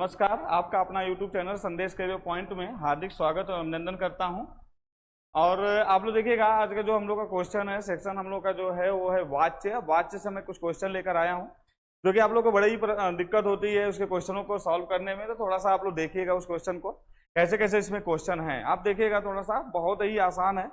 नमस्कार, आपका अपना YouTube चैनल संदेश करियर पॉइंट में हार्दिक स्वागत और अभिनंदन करता हूं। और आप लोग देखिएगा, आज का जो हम लोग का क्वेश्चन है, सेक्शन हम लोग का जो है वो है वाच्य। वाच्य से मैं कुछ क्वेश्चन लेकर आया हूं जो कि आप लोग को बड़ी ही दिक्कत होती है उसके क्वेश्चनों को सॉल्व करने में। तो थोड़ा सा आप लोग देखिएगा उस क्वेश्चन को, कैसे कैसे इसमें क्वेश्चन है आप देखिएगा। थोड़ा सा बहुत ही आसान है,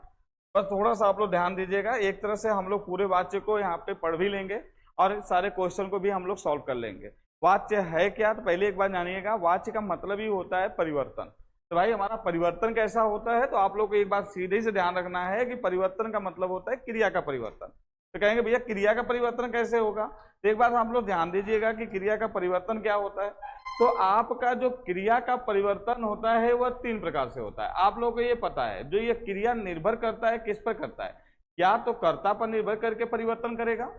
बस थोड़ा सा आप लोग ध्यान दीजिएगा। एक तरह से हम लोग पूरे वाच्य को यहाँ पे पढ़ भी लेंगे और सारे क्वेश्चन को भी हम लोग सॉल्व कर लेंगे। वाच्य है क्या, तो पहले एक बार जानिएगा। वाच्य का मतलब ही होता है परिवर्तन। तो भाई हमारा परिवर्तन कैसा होता है, तो आप लोग को एक बात सीधे से ध्यान रखना है कि परिवर्तन का मतलब होता है क्रिया का परिवर्तन। तो कहेंगे भैया क्रिया का परिवर्तन कैसे होगा, तो एक बार आप लोग ध्यान दीजिएगा कि क्रिया का परिवर्तन क्या होता है। तो आपका जो क्रिया का परिवर्तन होता है वह 3 प्रकार से होता है। आप लोगों को ये पता है, जो ये क्रिया निर्भर करता है किस पर करता है, या तो कर्ता पर निर्भर करके परिवर्तन करेगा,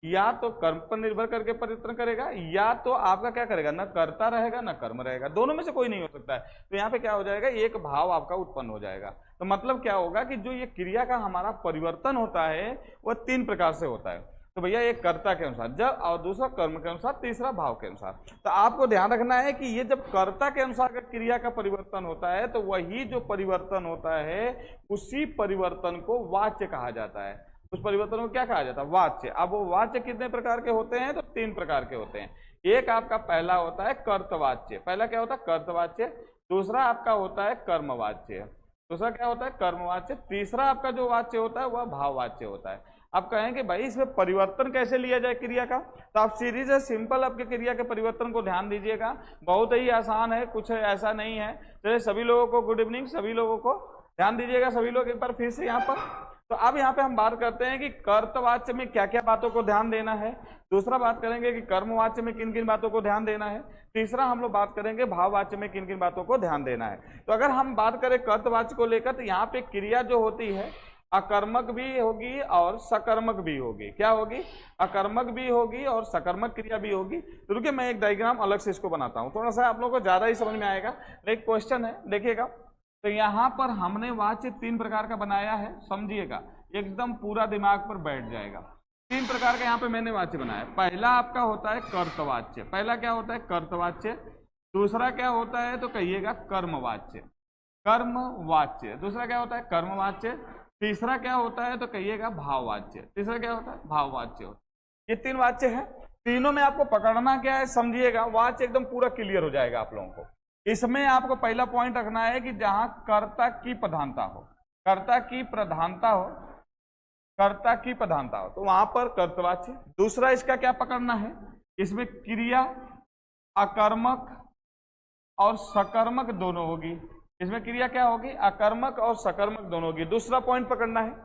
या तो कर्म पर निर्भर करके परिवर्तन करेगा, या तो आपका क्या करेगा, न कर्ता रहेगा न कर्म रहेगा। दोनों में से कोई नहीं हो सकता है। तो यहाँ पे क्या हो जाएगा, एक भाव आपका उत्पन्न हो जाएगा। तो मतलब क्या होगा कि जो ये क्रिया का हमारा परिवर्तन होता है वह 3 प्रकार से होता है। तो भैया एक कर्ता के अनुसार जब, और दूसरा कर्म के अनुसार, तीसरा भाव के अनुसार। तो आपको ध्यान रखना है कि ये जब कर्ता के अनुसार का क्रिया का परिवर्तन होता है तो वही जो परिवर्तन होता है उसी परिवर्तन को वाच्य कहा जाता है। उस परिवर्तन को क्या कहा जाता है, वाच्य। अब वो वाच्य कितने प्रकार के होते हैं, तो 3 प्रकार के होते हैं। एक आपका पहला होता है कर्तवाच्य। पहला क्या होता है, कर्तवाच्य। दूसरा आपका होता है कर्मवाच्य। दूसरा क्या होता है, कर्मवाच्य। तीसरा आपका जो वाच्य होता है वह भाववाच्य होता है। आप कहेंगे भाई इसमें परिवर्तन कैसे लिया जाए क्रिया का, तो आप सीधी से सिंपल आपके क्रिया के परिवर्तन को ध्यान दीजिएगा। बहुत ही आसान है, कुछ ऐसा नहीं है। चलिए सभी लोगों को गुड इवनिंग, सभी लोगों को ध्यान दीजिएगा। सभी लोग एक बार फिर से यहाँ पर। तो अब यहाँ पे हम बात करते हैं कि कर्तवाच्य में क्या क्या बातों को ध्यान देना है। दूसरा बात करेंगे कि कर्मवाच्य में किन किन बातों को ध्यान देना है। तीसरा हम लोग बात करेंगे भाववाच्य में किन किन बातों को ध्यान देना है। तो अगर हम बात करें कर्तवाच्य को लेकर, तो यहाँ पे क्रिया जो होती है अकर्मक भी होगी और सकर्मक भी होगी। क्या होगी, अकर्मक भी होगी और सकर्मक क्रिया भी होगी। तो रुकिए मैं एक डायग्राम अलग से इसको बनाता हूँ, थोड़ा सा आप लोगों को ज्यादा ही समझ में आएगा। एक क्वेश्चन है, देखिएगा। तो यहाँ पर हमने वाच्य 3 प्रकार का बनाया है, समझिएगा, एकदम पूरा दिमाग पर बैठ जाएगा। 3 प्रकार का यहाँ पे मैंने वाच्य बनाया। पहला आपका होता है कर्तवाच्य। पहला क्या होता है, कर्तवाच्य। दूसरा क्या होता है, तो कहिएगा कर्मवाच्य। कर्मवाच्य। दूसरा क्या होता है, कर्मवाच्य। तीसरा क्या होता है, तो कहिएगा भाववाच्य। तीसरा क्या होता है, भाववाच्य। ये 3 वाच्य है। तीनों में आपको पकड़ना क्या है, समझिएगा, वाच्य एकदम पूरा क्लियर हो जाएगा आप लोगों को। इसमें आपको पहला पॉइंट रखना है कि जहां कर्ता की प्रधानता हो, कर्ता की प्रधानता हो, कर्ता की प्रधानता हो, तो वहां पर कर्तवाच्य। दूसरा इसका क्या पकड़ना है, इसमें क्रिया अकर्मक और सकर्मक दोनों होगी। इसमें क्रिया क्या होगी, अकर्मक और सकर्मक दोनों होगी। दूसरा पॉइंट पकड़ना है।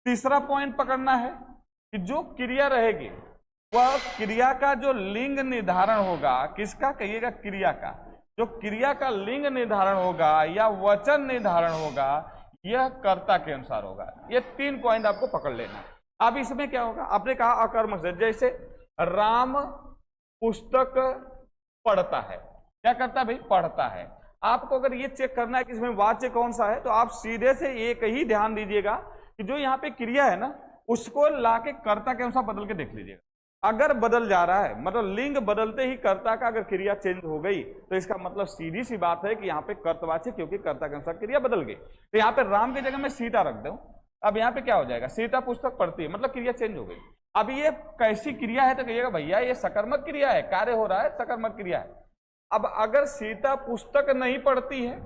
तीसरा पॉइंट पकड़ना है कि जो क्रिया रहेगी वह क्रिया का जो लिंग निर्धारण होगा, किसका, कहिएगा क्रिया का। जो क्रिया का लिंग निर्धारण होगा या वचन निर्धारण होगा, यह कर्ता के अनुसार होगा। ये 3 पॉइंट आपको पकड़ लेना है। अब इसमें क्या होगा, आपने कहा अकर्मक से, जैसे राम पुस्तक पढ़ता है। क्या करता है भाई, पढ़ता है। आपको अगर ये चेक करना है कि इसमें वाच्य कौन सा है, तो आप सीधे से एक ही ध्यान दीजिएगा कि जो यहाँ पे क्रिया है ना, उसको लाके कर्ता के अनुसार बदल के देख लीजिएगा। अगर बदल जा रहा है, मतलब लिंग बदलते ही कर्ता का अगर क्रिया चेंज हो गई, तो इसका मतलब सीधी सी बात है कि यहाँ पे कर्तवाच्य, क्योंकि कर्ता के अनुसार क्रिया बदल गई। तो यहाँ पे राम की जगह मैं सीता रख दूं, अब यहाँ पे क्या हो जाएगा, सीता पुस्तक पढ़ती है, मतलब क्रिया चेंज हो गई। अब ये कैसी क्रिया है, तो कहिएगा भैया ये सकर्मक क्रिया है, कार्य हो रहा है, सकर्मक क्रिया है। अब अगर सीता पुस्तक नहीं पढ़ती है,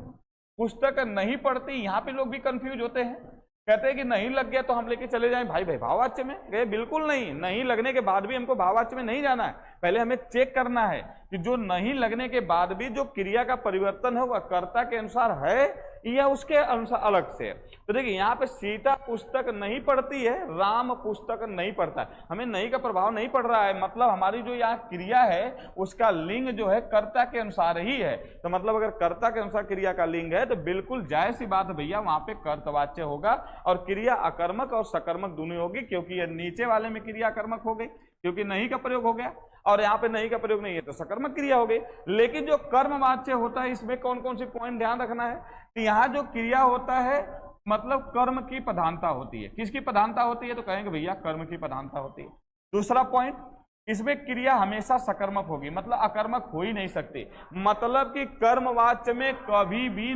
पुस्तक नहीं पढ़ती, यहाँ पे लोग भी कंफ्यूज होते हैं, कहते हैं कि नहीं लग गया तो हम लेके चले जाएं भाई भाववाच्य में गए। बिल्कुल नहीं, नहीं लगने के बाद भी हमको भाववाच्य में नहीं जाना है। पहले हमें चेक करना है कि जो नहीं लगने के बाद भी जो क्रिया का परिवर्तन है वह कर्ता के अनुसार है या उसके अनुसार अलग से। तो देखिए यहाँ पे सीता पुस्तक नहीं पढ़ती है, राम पुस्तक नहीं पढ़ता है। हमें नहीं का प्रभाव नहीं पड़ रहा है, मतलब हमारी जो यहाँ क्रिया है उसका लिंग जो है कर्ता के अनुसार ही है। तो मतलब अगर कर्ता के अनुसार क्रिया का लिंग है तो बिल्कुल जायज सी बात है भैया, वहां पे कर्तवाच्य होगा और क्रिया अकर्मक और सकर्मक दोनों होगी, क्योंकि ये नीचे वाले में क्रिया अकर्मक हो गई क्योंकि नहीं का प्रयोग हो गया, और यहाँ पे नहीं का प्रयोग नहीं है तो सकर्मक क्रिया हो गई। लेकिन जो कर्मवाच्य होता है इसमें कौन कौन सी पॉइंट ध्यान रखना है कि यहाँ जो क्रिया होता है मतलब कर्म की प्रधानता होती है। किसकी प्रधानता होती है, तो कहेंगे भैया कर्म की प्रधानता होती है। दूसरा पॉइंट, इसमें क्रिया हमेशा सकर्मक होगी, मतलब अकर्मक हो ही नहीं सकती। मतलब कि कर्मवाच्य में कभी भी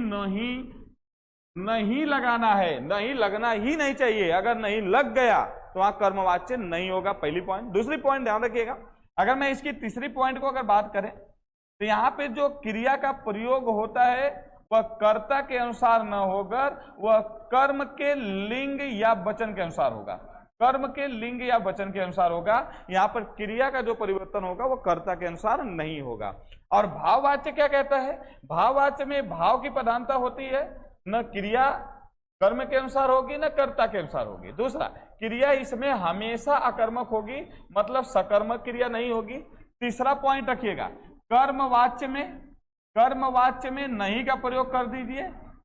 नहीं लगाना है, नहीं लगना ही नहीं चाहिए। अगर नहीं लग गया तो वहां कर्मवाच्य नहीं होगा, पहली पॉइंट। दूसरी पॉइंट ध्यान रखिएगा, अगर मैं इसकी तीसरी पॉइंट को अगर बात करें तो यहां पे जो क्रिया का प्रयोग होता है वह कर्ता के अनुसार न होकर वह कर्म के लिंग या वचन के अनुसार होगा। कर्म के लिंग या वचन के अनुसार होगा। यहां पर क्रिया का जो परिवर्तन होगा वह कर्ता के अनुसार नहीं होगा। और भाववाच्य क्या कहता है? भाववाच्य में भाव की प्रधानता होती है, न क्रिया कर्म के अनुसार होगी न कर्ता के अनुसार होगी। दूसरा, क्रिया इसमें हमेशा अकर्मक होगी, मतलब सकर्मक क्रिया नहीं होगी। तीसरा पॉइंट रखिएगा, कर्मवाच्य में नहीं का प्रयोग कर दीजिए,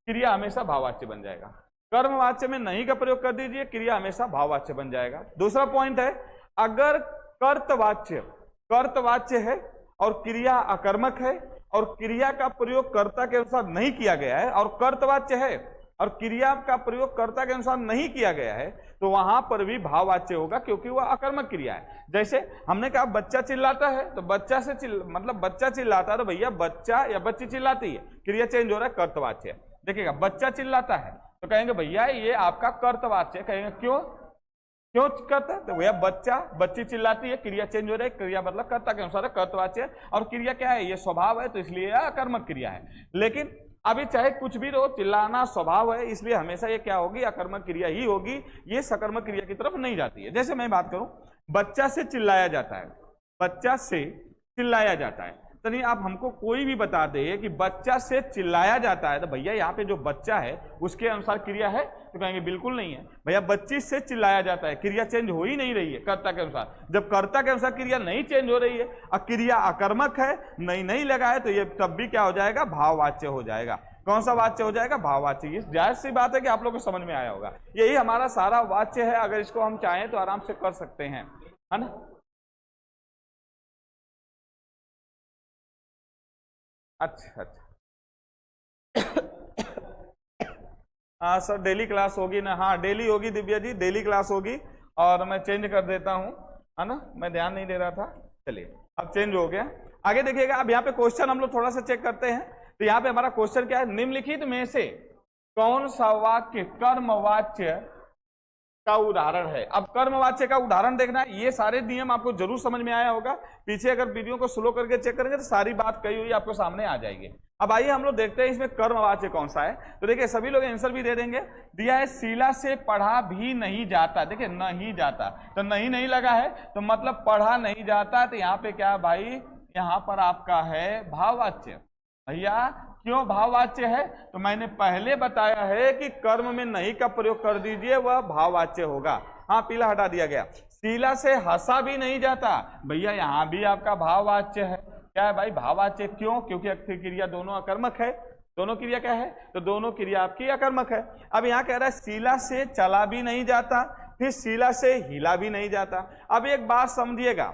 क्रिया हमेशा भाववाच्य बन जाएगा। कर्मवाच्य में नहीं का प्रयोग कर दीजिए, क्रिया हमेशा भाववाच्य बन जाएगा। दूसरा पॉइंट है, अगर कर्तवाच्य है और क्रिया अकर्मक है और क्रिया का प्रयोग कर्ता के अनुसार नहीं किया गया है, और कर्तवाच्य है और क्रिया का प्रयोग कर्ता के अनुसार नहीं किया गया है, तो वहां पर भी भाववाच्य होगा, क्योंकि वह अकर्मक क्रिया है। जैसे हमने कहा बच्चा चिल्लाता है, तो बच्चा से मतलब बच्चा चिल्लाता है तो भैया बच्चा या बच्ची चिल्लाती है, क्रिया चेंज हो रहा है, कर्तवाच्य। देखिएगा, बच्चा चिल्लाता है तो कहेंगे भैया ये आपका कर्तवाच्य। कहेंगे क्यों करता है? तो भैया बच्चा बच्ची चिल्लाती है, क्रिया चेंज हो रहा है, क्रिया मतलब कर्ता के अनुसार है, कर्तवाच्य। और क्रिया क्या है? ये स्वभाव है, तो इसलिए अकर्मक क्रिया है। लेकिन अभी चाहे कुछ भी रहो, चिल्लाना स्वभाव है, इसलिए हमेशा ये क्या होगी? अकर्मक क्रिया ही होगी, ये सकर्मक क्रिया की तरफ नहीं जाती है। जैसे मैं बात करूं, बच्चा से चिल्लाया जाता है, बच्चा से चिल्लाया जाता है, तो नहीं आप हमको कोई भी बता दे कि बच्चा से चिल्लाया जाता है, तो भैया यहाँ पे जो बच्चा है उसके अनुसार क्रिया है? तो कहेंगे बिल्कुल नहीं है। भैया बच्ची से चिल्लाया जाता है, क्रिया चेंज हो ही नहीं रही है कर्ता के अनुसार। जब कर्ता के अनुसार क्रिया नहीं चेंज हो रही है और क्रिया अकर्मक है, नहीं लगा है, तो ये तब भी क्या हो जाएगा? भाववाच्य हो जाएगा। कौन सा वाच्य हो जाएगा? भाववाच्य। ये जाहिर सी बात है कि आप लोगों को समझ में आया होगा। यही हमारा सारा वाच्य है, अगर इसको हम चाहें तो आराम से कर सकते हैं, है ना? अच्छा हाँ सर, डेली क्लास होगी ना? हाँ डेली होगी दिव्या जी, डेली क्लास होगी। और मैं चेंज कर देता हूँ, है ना, मैं ध्यान नहीं दे रहा था। चलिए अब चेंज हो गया। आगे देखिएगा, अब यहाँ पे क्वेश्चन हम लोग थोड़ा सा चेक करते हैं। तो यहाँ पे हमारा क्वेश्चन क्या है? निम्नलिखित में से कौन सा वाक्य कर्मवाच्य का उदाहरण है? अब कर्मवाच्य का उदाहरण देखना है। ये सारे नियम आपको जरूर समझ में आया होगा। पीछे अगर वीडियो को स्लो करके चेक करेंगे तो सारी बात कही हुई आपको सामने आ जाएगी। अब आइए हम लोग देखते हैं इसमें कर्मवाच्य कौन सा है। तो देखिए सभी लोग आंसर भी दे देंगे। दिया है शीला से पढ़ा भी नहीं जाता। देखिए नहीं जाता, तो नहीं लगा है, तो मतलब पढ़ा नहीं जाता। तो यहाँ पे क्या भाई? यहाँ पर आपका है भाववाच्य। भैया क्यों भाववाच्य है? तो मैंने पहले बताया है कि कर्म में नहीं का प्रयोग कर दीजिए, वह भाववाच्य होगा। हाँ पीला हटा दिया गया। शीला से हंसा भी नहीं जाता, भैया यहाँ भी आपका भाववाच्य है। क्या है भाई? भाववाच्य। क्यों? क्योंकि क्रिया दोनों अकर्मक है। दोनों क्रिया क्या है? तो दोनों क्रिया आपकी अकर्मक है। अब यहाँ कह रहा है शीला से चला भी नहीं जाता, फिर शीला से हिला भी नहीं जाता। अब एक बात समझिएगा,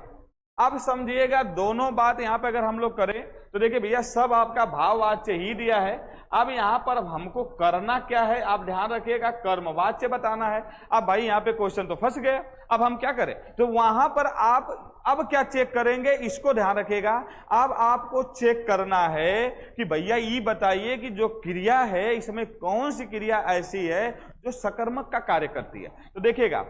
अब समझिएगा दोनों बात यहाँ पे अगर हम लोग करें तो देखिए भैया सब आपका भाववाच्य ही दिया है। अब यहाँ पर हमको करना क्या है? आप ध्यान रखिएगा, कर्मवाच्य बताना है। अब भाई यहाँ पे क्वेश्चन तो फंस गए, अब हम क्या करें? तो वहां पर आप अब क्या चेक करेंगे, इसको ध्यान रखिएगा। अब आपको चेक करना है कि भैया ये बताइए कि जो क्रिया है इसमें कौन सी क्रिया ऐसी है जो सकर्मक का कार्य करती है। तो देखिएगा,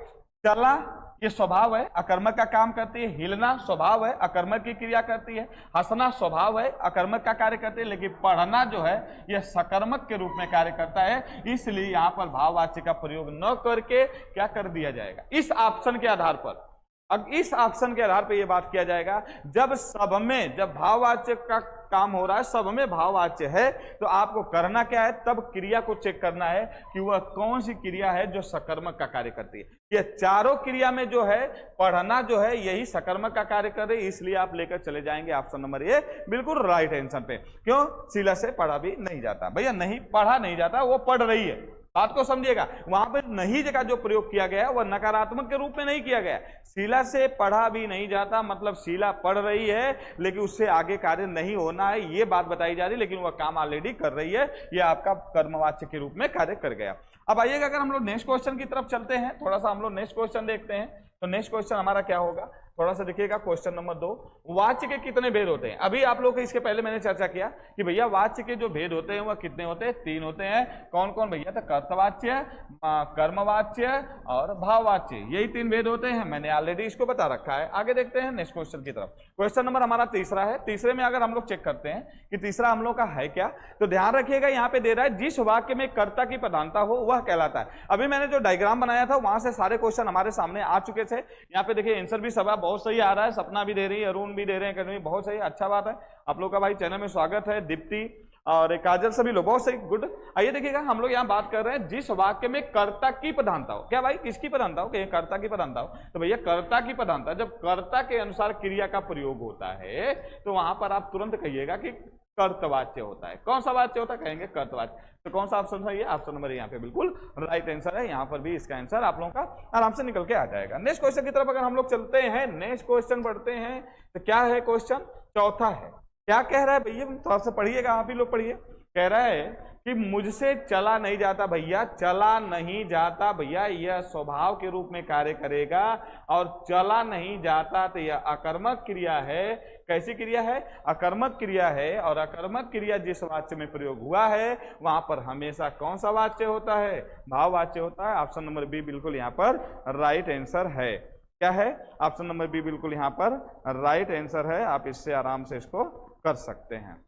चला ये स्वभाव है, अकर्मक का काम करती है। हिलना स्वभाव है, अकर्मक की क्रिया करती है। हंसना स्वभाव है, अकर्मक का कार्य करती है। लेकिन पढ़ना जो है यह सकर्मक के रूप में कार्य करता है। इसलिए यहाँ पर भाववाच्य का प्रयोग न करके क्या कर दिया जाएगा? इस ऑप्शन के आधार पर, अब इस ऑप्शन के आधार पर यह बात किया जाएगा, जब सब में, जब भाववाच्य का काम हो रहा है, सब में भाववाच्य है, तो आपको करना क्या है? तब क्रिया को चेक करना है कि वह कौन सी क्रिया है जो सकर्मक का कार्य करती है। ये चारों क्रिया में जो है पढ़ना जो है यही सकर्मक का कार्य कर रही है, इसलिए आप लेकर चले जाएंगे ऑप्शन नंबर ए, बिल्कुल राइट आंसर पे। क्यों? शीला से पढ़ा भी नहीं जाता। भैया नहीं पढ़ा नहीं जाता, वो पढ़ रही है। बात को समझिएगा, वहां पर नहीं जगह जो प्रयोग किया गया वह नकारात्मक के रूप में नहीं किया गया। शीला से पढ़ा भी नहीं जाता, मतलब शीला पढ़ रही है लेकिन उससे आगे कार्य नहीं होना है, ये बात बताई जा रही, लेकिन वह काम ऑलरेडी कर रही है। यह आपका कर्मवाच्य के रूप में कार्य कर गया। अब आइएगा, अगर हम लोग नेक्स्ट क्वेश्चन की तरफ चलते हैं, थोड़ा सा हम लोग नेक्स्ट क्वेश्चन देखते हैं। तो नेक्स्ट क्वेश्चन हमारा क्या होगा, थोड़ा सा देखिएगा क्वेश्चन नंबर 2, वाच्य के कितने भेद होते हैं। अभी आप लोग इसके पहले मैंने चर्चा किया कि भैया वाच्य के जो भेद होते हैं वह कितने होते हैं, 3 होते हैं। कौन कौन भैया, तो कर्तवाच्य, कर्मवाच्य और भाववाच्य, यही 3 भेद होते हैं। मैंने ऑलरेडी इसको बता रखा है। आगे देखते हैं नेक्स्ट क्वेश्चन की तरफ। क्वेश्चन नंबर हमारा तीसरा है। तीसरे में अगर हम लोग चेक करते हैं कि तीसरा हम लोग का है क्या, तो ध्यान रखिएगा यहाँ पे दे रहा है जिस वाक्य में कर्ता की प्रधानता हो वह कहलाता है। अभी मैंने जो डायग्राम बनाया था वहां से सारे क्वेश्चन हमारे सामने आ चुके थे। यहाँ पे देखिए आंसर भी सब बहुत सही आ रहा है, सपना भी दे रही है, अरुण भी दे रहे हैं, बहुत सही, अच्छा बात है। आप लोग का भाई चैनल में स्वागत है, दीप्ति और काजल, सभी लोग बहुत सही, गुड। आइए देखिएगा हम लोग यहाँ बात कर रहे हैं जिस वाक्य में कर्ता की प्रधानता हो। क्या भाई, किसकी प्रधानता हो, कि कर्ता की प्रधानता हो। तो भैया कर्ता की प्रधानता, जब कर्ता के अनुसार क्रिया का प्रयोग होता है तो वहां पर आप तुरंत कहिएगा कि कर्तवाच्य होता है। कौन सा वाच्य होता है, कहेंगे कर्तवाच्य। तो कौन सा ऑप्शन है, ये ऑप्शन नंबर यहाँ पे बिल्कुल राइट आंसर है। यहाँ पर भी इसका आंसर आप लोगों का आराम से निकल के आ जाएगा। नेक्स्ट क्वेश्चन की तरफ अगर हम लोग चलते हैं, नेक्स्ट क्वेश्चन पढ़ते हैं, तो क्या है क्वेश्चन, चौथा है। क्या कह रहा है भैया, थोड़ा सा पढ़िएगा, आप ही लोग पढ़िए। कह रहा है कि मुझसे चला नहीं जाता भैया, चला नहीं जाता भैया यह स्वभाव के रूप में कार्य करेगा, और चला नहीं जाता तो यह अकर्मक क्रिया है। कैसी क्रिया है, अकर्मक क्रिया है। और अकर्मक क्रिया जिस वाच्य में प्रयोग हुआ है वहां पर हमेशा कौन सा वाच्य होता है, भाववाच्य होता है। ऑप्शन नंबर बी बिल्कुल यहाँ पर राइट आंसर है। क्या है, ऑप्शन नंबर बी बिल्कुल यहाँ पर राइट आंसर है। आप इससे आराम से इसको कर सकते हैं।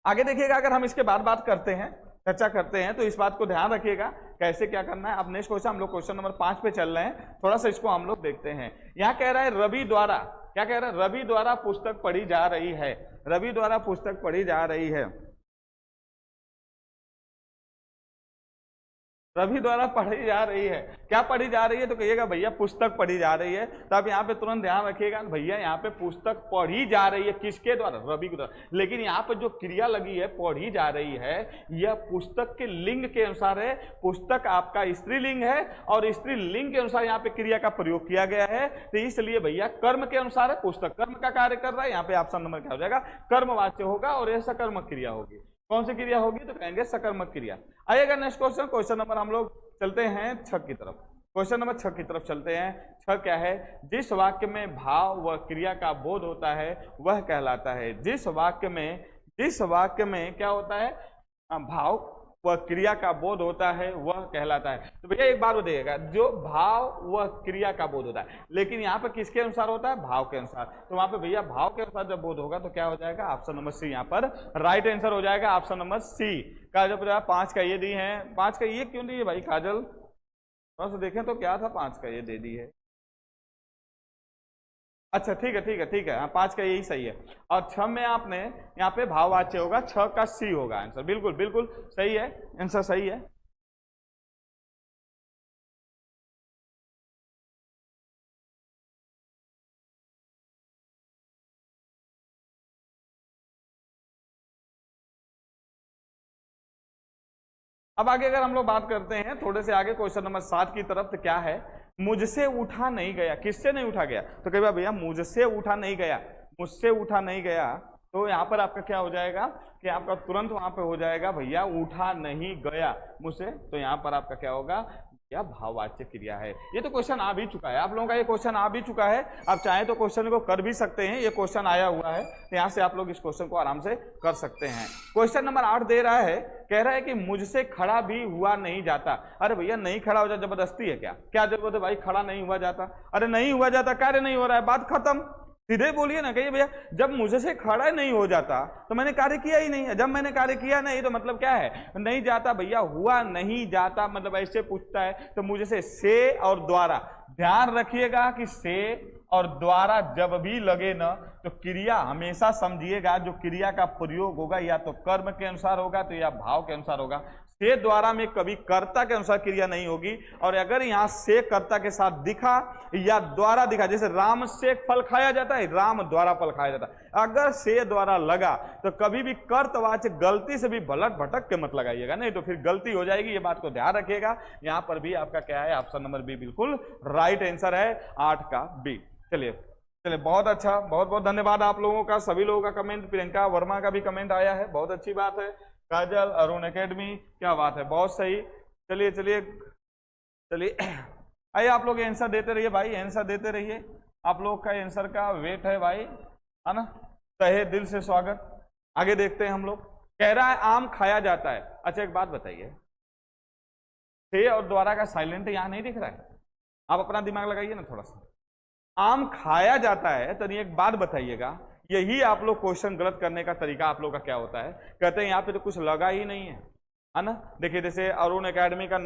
आगे देखिएगा, अगर हम इसके बाद बात करते हैं, चर्चा करते हैं, तो इस बात को ध्यान रखिएगा कैसे क्या करना है। अब नेक्स्ट क्वेश्चन हम लोग क्वेश्चन नंबर 5 पे चल रहे हैं, थोड़ा सा इसको हम लोग देखते हैं। यहाँ कह रहा है रवि द्वारा, क्या कह रहा है, रवि द्वारा पुस्तक पढ़ी जा रही है। रवि द्वारा पुस्तक पढ़ी जा रही है, रवि द्वारा पढ़ी जा रही है। क्या पढ़ी जा रही है, तो कहिएगा भैया पुस्तक पढ़ी जा रही है। तो आप यहाँ पे तुरंत ध्यान रखिएगा भैया यहाँ पे पुस्तक पढ़ी जा रही है, किसके द्वारा, रवि के द्वारा। लेकिन यहाँ पे जो क्रिया लगी है पढ़ी जा रही है, यह पुस्तक के लिंग के अनुसार है। पुस्तक आपका स्त्रीलिंग है और स्त्रीलिंग के अनुसार यहाँ पे क्रिया का प्रयोग किया गया है। तो इसलिए भैया कर्म के अनुसार है, पुस्तक कर्म का कार्य कर रहा है। यहाँ पे ऑप्शन नंबर क्या हो जाएगा, कर्मवाच्य होगा और यह सकर्मक क्रिया होगी। कौन सी क्रिया होगी, तो कहेंगे सकर्मक क्रिया। आइएगा नेक्स्ट क्वेश्चन, क्वेश्चन नंबर हम लोग चलते हैं 6 की तरफ। क्वेश्चन नंबर 6 की तरफ चलते हैं। 6 क्या है, जिस वाक्य में भाव व क्रिया का बोध होता है वह कहलाता है। जिस वाक्य में क्या होता है, भाव व क्रिया का बोध होता है वह कहलाता है। तो भैया एक बार बताइएगा, जो भाव व क्रिया का बोध होता है, लेकिन यहाँ पे किसके अनुसार होता है, भाव के अनुसार। तो वहां पे भैया भाव के अनुसार जब बोध होगा तो क्या हो जाएगा, ऑप्शन नंबर सी यहाँ पर राइट आंसर हो जाएगा। ऑप्शन नंबर सी का जब 5 का ये दी है, 5 का ये क्यों दी है भाई काजल, थोड़ा सा देखें तो क्या था, 5 का ये दे दी है। अच्छा ठीक है ठीक है ठीक है, हाँ 5 का यही सही है। और 6 में आपने यहाँ पे भाववाच्य होगा, 6 का सी होगा आंसर। बिल्कुल बिल्कुल सही है, आंसर सही है। अब आगे अगर हम लोग बात करते हैं थोड़े से आगे क्वेश्चन नंबर 7 की तरफ, तो क्या है, मुझसे उठा नहीं गया। किससे नहीं उठा गया, तो कई बार भैया मुझसे उठा नहीं गया, मुझसे उठा नहीं गया, तो यहाँ पर आपका क्या हो जाएगा कि आपका तुरंत वहां पे हो जाएगा भैया उठा नहीं गया मुझसे। तो यहाँ पर आपका क्या होगा, यह भाववाच्य क्रिया है। ये तो क्वेश्चन आ भी चुका है, आप लोगों का ये क्वेश्चन आ भी चुका है। आप चाहें तो क्वेश्चन को कर भी सकते हैं, ये क्वेश्चन आया हुआ है, तो यहाँ से आप लोग इस क्वेश्चन को आराम से कर सकते हैं। क्वेश्चन नंबर 8 दे रहा है, कह रहा है कि मुझसे खड़ा भी हुआ नहीं जाता। अरे भैया नहीं खड़ा हो जाता, जबरदस्ती है क्या, क्या जरूरत है भाई, खड़ा नहीं हुआ जाता। अरे नहीं हुआ जाता, कार्य नहीं हो रहा है, बात खत्म, सीधे बोलिए ना, कहिए भैया जब मुझसे खड़ा नहीं हो जाता तो मैंने कार्य किया ही नहीं है। जब मैंने कार्य किया नहीं तो मतलब क्या है, नहीं जाता भैया, हुआ नहीं जाता मतलब ऐसे पूछता है। तो मुझसे से और द्वारा, ध्यान रखिएगा कि से और द्वारा जब भी लगे ना तो क्रिया हमेशा समझिएगा, जो क्रिया का प्रयोग होगा या तो कर्म के अनुसार होगा तो या भाव के अनुसार होगा। से द्वारा में कभी कर्ता के अनुसार क्रिया नहीं होगी। और अगर यहाँ से कर्ता के साथ दिखा या द्वारा दिखा, जैसे राम से फल खाया जाता है, राम द्वारा फल खाया जाता है, अगर से द्वारा लगा तो कभी भी कर्तवाच्य गलती से भी भलट भटक के मत लगाइएगा, नहीं तो फिर गलती हो जाएगी। ये बात को ध्यान रखिएगा। यहाँ पर भी आपका क्या है, ऑप्शन नंबर बी बिल्कुल राइट आंसर है, 8 का बी। चलिए चलिए, बहुत अच्छा, बहुत बहुत धन्यवाद आप लोगों का, सभी लोगों का कमेंट, प्रियंका वर्मा का भी कमेंट आया है, बहुत अच्छी बात है। काजल, अरुण एकेडमी, क्या बात है, बहुत सही। चलिए चलिए चलिए आइए आप लोग आंसर देते रहिए भाई, आंसर देते रहिए। आप लोग का आंसर का वेट है भाई, है ना। तहे दिल से स्वागत। आगे देखते हैं हम लोग। कह रहा है आम खाया जाता है। अच्छा एक बात बताइए, से और द्वारा का साइलेंट यहां नहीं दिख रहा है? आप अपना दिमाग लगाइए ना थोड़ा सा। आम खाया जाता है तो एक बात बताइएगा, यही आप लोग क्वेश्चन गलत करने का तरीका आप लोग का क्या होता है? कहते हैं यहाँ पे तो कुछ लगा ही नहीं है ना। देखिए जैसे अरुण एकेडमी का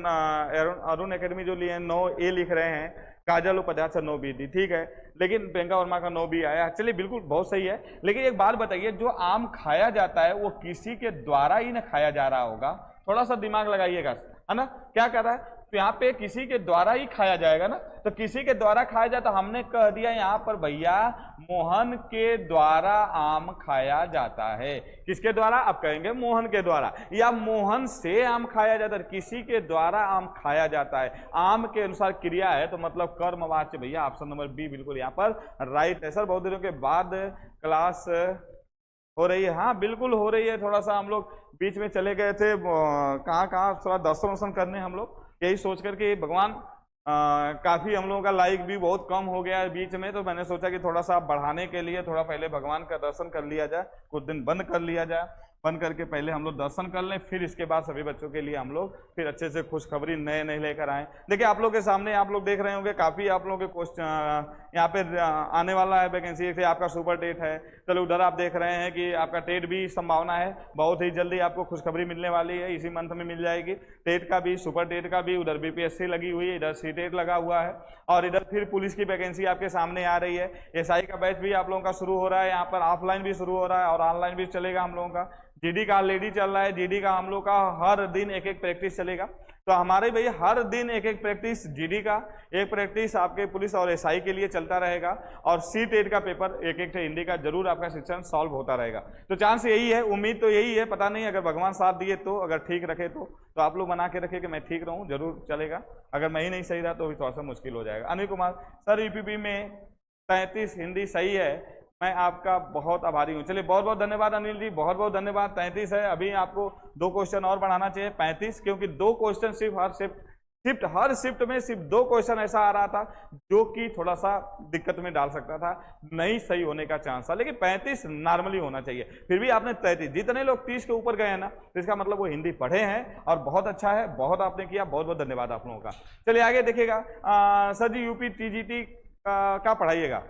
अरुण एकेडमी जो लिए 9A लिख रहे हैं, काजल उपाध्याय से 9B दी, ठीक है, लेकिन प्रियंका वर्मा का 9B आया। चलिए बिल्कुल बहुत सही है, लेकिन एक बात बताइए, जो आम खाया जाता है वो किसी के द्वारा ही ना खाया जा रहा होगा। थोड़ा सा दिमाग लगाइएगा, है ना। क्या कर रहा है? तो यहाँ पे किसी के द्वारा ही खाया जाएगा ना, तो किसी के द्वारा खाया जाता, हमने कह दिया यहाँ पर भैया मोहन के द्वारा आम खाया जाता है। किसके द्वारा? आप कहेंगे मोहन के द्वारा, या मोहन से आम खाया जाता है। किसी के द्वारा आम खाया जाता है, आम के अनुसार क्रिया है, तो मतलब कर्मवाच्य भैया। ऑप्शन नंबर बी बिल्कुल यहाँ पर राइट है। सर बहुत दिनों के बाद क्लास हो रही है। हाँ बिल्कुल हो रही है, थोड़ा सा हम लोग बीच में चले गए थे कहाँ थोड़ा दर्शन वर्शन करने, हम लोग यही सोच करके भगवान काफी हम लोगों का लाइक भी बहुत कम हो गया है बीच में, तो मैंने सोचा कि थोड़ा सा बढ़ाने के लिए थोड़ा पहले भगवान का दर्शन कर लिया जाए, कुछ दिन बंद कर लिया जाए, बंद करके पहले हम लोग दर्शन कर लें, फिर इसके बाद सभी बच्चों के लिए हम लोग फिर अच्छे से खुशखबरी नए नए लेकर आए। देखिए आप लोग के सामने आप लोग देख रहे होंगे काफी आप लोगों के क्वेश्चन यहाँ पे आने वाला है वैकेंसी। एक आपका सुपर टेट है, चलो उधर आप देख रहे हैं कि आपका टेट भी संभावना है, बहुत ही जल्दी आपको खुशखबरी मिलने वाली है, इसी मंथ में मिल जाएगी। टेट का भी, सुपर टेट का भी, उधर BPSC लगी हुई है, इधर CTET लगा हुआ है, और इधर फिर पुलिस की वैकेंसी आपके सामने आ रही है। SI का बैच भी आप लोगों का शुरू हो रहा है, यहाँ पर ऑफलाइन भी शुरू हो रहा है और ऑनलाइन भी चलेगा हम लोगों का। GD का ऑलरेडी चल रहा है, GD का हम लोग का हर दिन एक एक प्रैक्टिस चलेगा, तो हमारे भैया हर दिन एक एक प्रैक्टिस, GD का एक प्रैक्टिस आपके पुलिस और SI के लिए चलता रहेगा, और CTET का पेपर एक एक हिंदी का जरूर आपका शिक्षण सॉल्व होता रहेगा। तो चांस यही है, उम्मीद तो यही है, पता नहीं अगर भगवान साथ दिए तो, अगर ठीक रखे तो आप लोग बना के रखे कि मैं ठीक रहूं, जरूर चलेगा। अगर मैं ही नहीं सही रहा तो भी थोड़ा सा मुश्किल हो जाएगा। अनिल कुमार सर UPP में 33 हिंदी सही है, मैं आपका बहुत आभारी हूं। चलिए बहुत बहुत धन्यवाद अनिल जी, बहुत बहुत धन्यवाद। 33 है, अभी आपको 2 क्वेश्चन और बढ़ाना चाहिए 35, क्योंकि 2 क्वेश्चन सिर्फ हर शिफ्ट में सिर्फ 2 क्वेश्चन ऐसा आ रहा था जो कि थोड़ा सा दिक्कत में डाल सकता था, नहीं सही होने का चांस था, लेकिन 35 नॉर्मली होना चाहिए। फिर भी आपने 33, जितने लोग 30 के ऊपर गए हैं ना, तो इसका मतलब वो हिंदी पढ़े हैं और बहुत अच्छा है, बहुत आपने किया, बहुत बहुत धन्यवाद आप लोगों का। चलिए आगे देखिएगा। सर जी UP TGT का पढ़ाइएगा।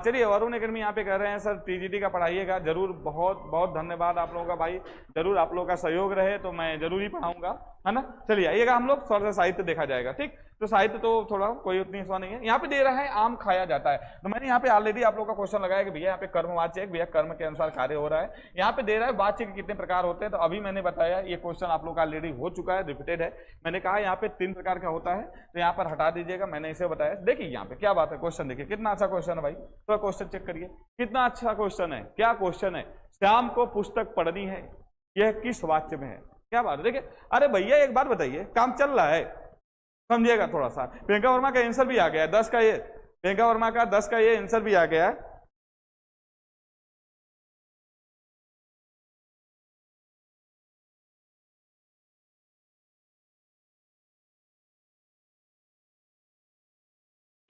चलिए अरुण एकेडमी यहाँ पे कह रहे हैं सर TGT का पढ़ाइएगा, जरूर, बहुत बहुत धन्यवाद आप लोगों का भाई, जरूर आप लोगों का सहयोग रहे तो मैं जरूर ही पढ़ाऊंगा, है ना। चलिए आइएगा, हम लोग थोड़ा सा साहित्य देखा जाएगा, ठीक। तो साहित्य तो थोड़ा कोई उतनी हिस्सा नहीं है। यहाँ पे दे रहा है आम खाया जाता है, तो मैंने यहाँ पे ऑलरेडी आप लोग का क्वेश्चन लगाया कि भैया यहाँ पे कर्मवाच्य है, भैया कर्म के अनुसार कार्य हो रहा है। यहाँ पे दे रहा है वाच्य के कितने प्रकार होते हैं, तो अभी मैंने बताया ये क्वेश्चन आप लोग का ऑलरेडी हो चुका है, रिपीटेड है। मैंने कहा यहाँ पे 3 प्रकार का होता है, तो यहाँ पर हटा दीजिएगा, मैंने इसे बताया। देखिए यहाँ पे क्या बात है, क्वेश्चन देखिए कितना अच्छा क्वेश्चन है भाई, तो क्वेश्चन चेक करिए कितना अच्छा क्वेश्चन है। क्या क्वेश्चन है? श्याम को पुस्तक पढ़नी है, यह किस वाक्य में है? क्या बात है, देखिए। अरे भैया एक बात बताइए, काम चल रहा है, समझिएगा थोड़ा सा। प्रियंका वर्मा का आंसर भी आ गया है 10 का, ये प्रियंका वर्मा का 10 का ये आंसर भी आ गया है।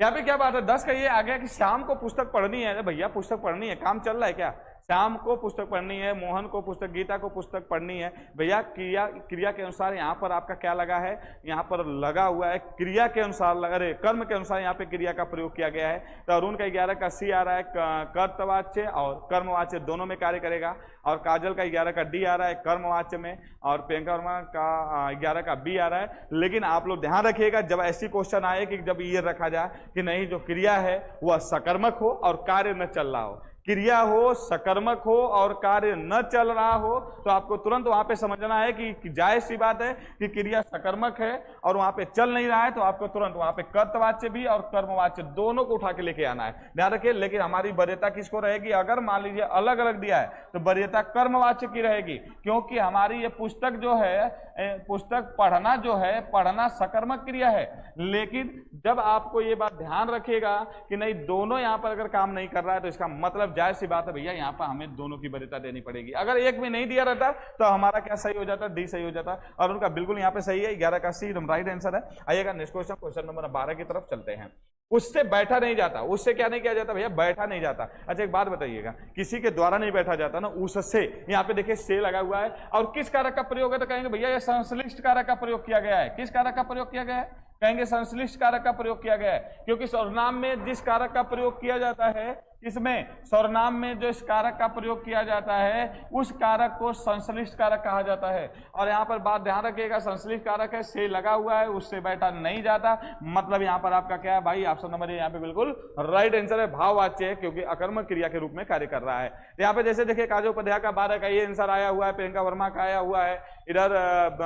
यहाँ पे क्या बात है, 10 का ये आ गया कि शाम को पुस्तक पढ़नी है। भैया पुस्तक पढ़नी है, काम चल रहा है क्या? शाम को पुस्तक पढ़नी है, मोहन को पुस्तक, गीता को पुस्तक पढ़नी है। भैया क्रिया के अनुसार यहाँ पर आपका क्या लगा है? यहाँ पर लगा हुआ है क्रिया के अनुसार, अरे कर्म के अनुसार यहाँ पे क्रिया का प्रयोग किया गया है। तो अरुण का 11 का C आ रहा है, कर्तवाच्य और कर्मवाच्य दोनों में कार्य करेगा। और काजल का 11 का D आ रहा है कर्मवाच्य में, और प्रियंका वर्मा का 11 का B आ रहा है। लेकिन आप लोग ध्यान रखिएगा, जब ऐसी क्वेश्चन आए कि जब ये रखा जाए कि नहीं जो क्रिया है वह सकर्मक हो और कार्य न चल रहा हो, क्रिया हो, सकर्मक हो और कार्य न चल रहा हो, तो आपको तुरंत वहां पे समझना है कि जायज सी बात है कि क्रिया सकर्मक है और वहां पे चल नहीं रहा है, तो आपको तुरंत वहां पे कर्तवाच्य भी और कर्मवाच्य दोनों को उठा के लेके आना है। ध्यान रखिए। लेकिन हमारी वरीयता किसको रहेगी? अगर मान लीजिए अलग अलग दिया है तो वरीयता कर्मवाच्य की रहेगी, क्योंकि हमारी ये पुस्तक जो है, पुस्तक पढ़ना जो है, पढ़ना सकर्मक क्रिया है। लेकिन जब आपको ये बात ध्यान रखिएगा कि नहीं दोनों यहाँ पर अगर काम नहीं कर रहा है तो इसका मतलब जाहिर सी बात है भैया यहाँ पर हमें दोनों की वरीयता देनी पड़ेगी। अगर एक भी नहीं दिया रहता तो हमारा क्या सही हो जाता, डी सही हो जाता, और उनका बिल्कुल यहाँ पे सही है, 11 का सी एकदम राइट आंसर है। आइएगा नेक्स्ट क्वेश्चन, क्वेश्चन नंबर 12 की तरफ चलते हैं। उससे बैठा नहीं जाता, उससे क्या नहीं किया जाता भैया, बैठा नहीं जाता। अच्छा एक बात बताइएगा, किसी के द्वारा नहीं बैठा जाता ना, उससे, यहाँ पे देखिए से लगा हुआ है, और किस कारक का प्रयोग है तो कहेंगे भैया ये संश्लिष्ट कारक का प्रयोग किया गया है। किस कारक का प्रयोग किया गया है, कहेंगे संश्लिष्ट कारक का प्रयोग किया गया है, क्योंकि सर्वनाम में जिस कारक का प्रयोग किया जाता है, इसमें सर्वनाम में जो इस कारक का प्रयोग किया जाता है उस कारक को संश्लिष्ट कारक कहा जाता है। और यहाँ पर बात ध्यान रखिएगा, संश्लिष्ट कारक है, से लगा हुआ है, उससे बैठा नहीं जाता, मतलब यहाँ पर आपका क्या है भाई, ऑप्शन नंबर यहाँ पे बिल्कुल राइट आंसर है, भाववाच्य है, क्योंकि अकर्मक क्रिया के रूप में कार्य कर रहा है। यहाँ पे जैसे देखिए काजोपाध्याय का 12 का ये आंसर आया हुआ है, प्रियंका वर्मा का आया हुआ है, इधर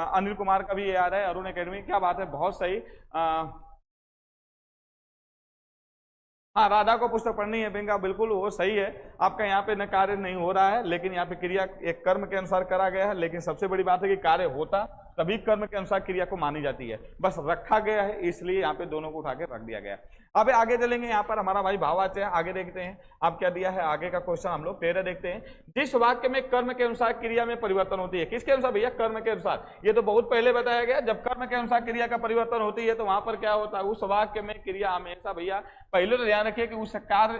अनिल कुमार का भी ये आ रहा है, अरुण एकेडमी, क्या बात है, बहुत सही। हाँ राधा को पुस्तक पढ़नी है प्रियंका, बिल्कुल वो सही है, आपका यहाँ पे न कार्य नहीं हो रहा है, लेकिन यहाँ पे क्रिया एक कर्म के अनुसार करा गया है, लेकिन सबसे बड़ी बात है कि कार्य होता तभी कर्म के अनुसार क्रिया को मानी जाती है, बस रखा गया है इसलिए यहाँ पे दोनों को उठा के रख दिया गया। अब आगे चलेंगे, यहाँ पर हमारा भाई भाववाच्य है, आगे देखते हैं आप क्या दिया है, आगे का क्वेश्चन हम लोग 13 देखते हैं। जिस वाक्य में कर्म के अनुसार क्रिया में परिवर्तन होती है, किसके अनुसार भैया, कर्म के अनुसार, ये तो बहुत पहले बताया गया, जब कर्म के अनुसार क्रिया का परिवर्तन होती है तो वहां पर क्या होता है, उस वाक्य में क्रिया हमेशा भैया, पहले तो ध्यान रखिए कि उस कार्य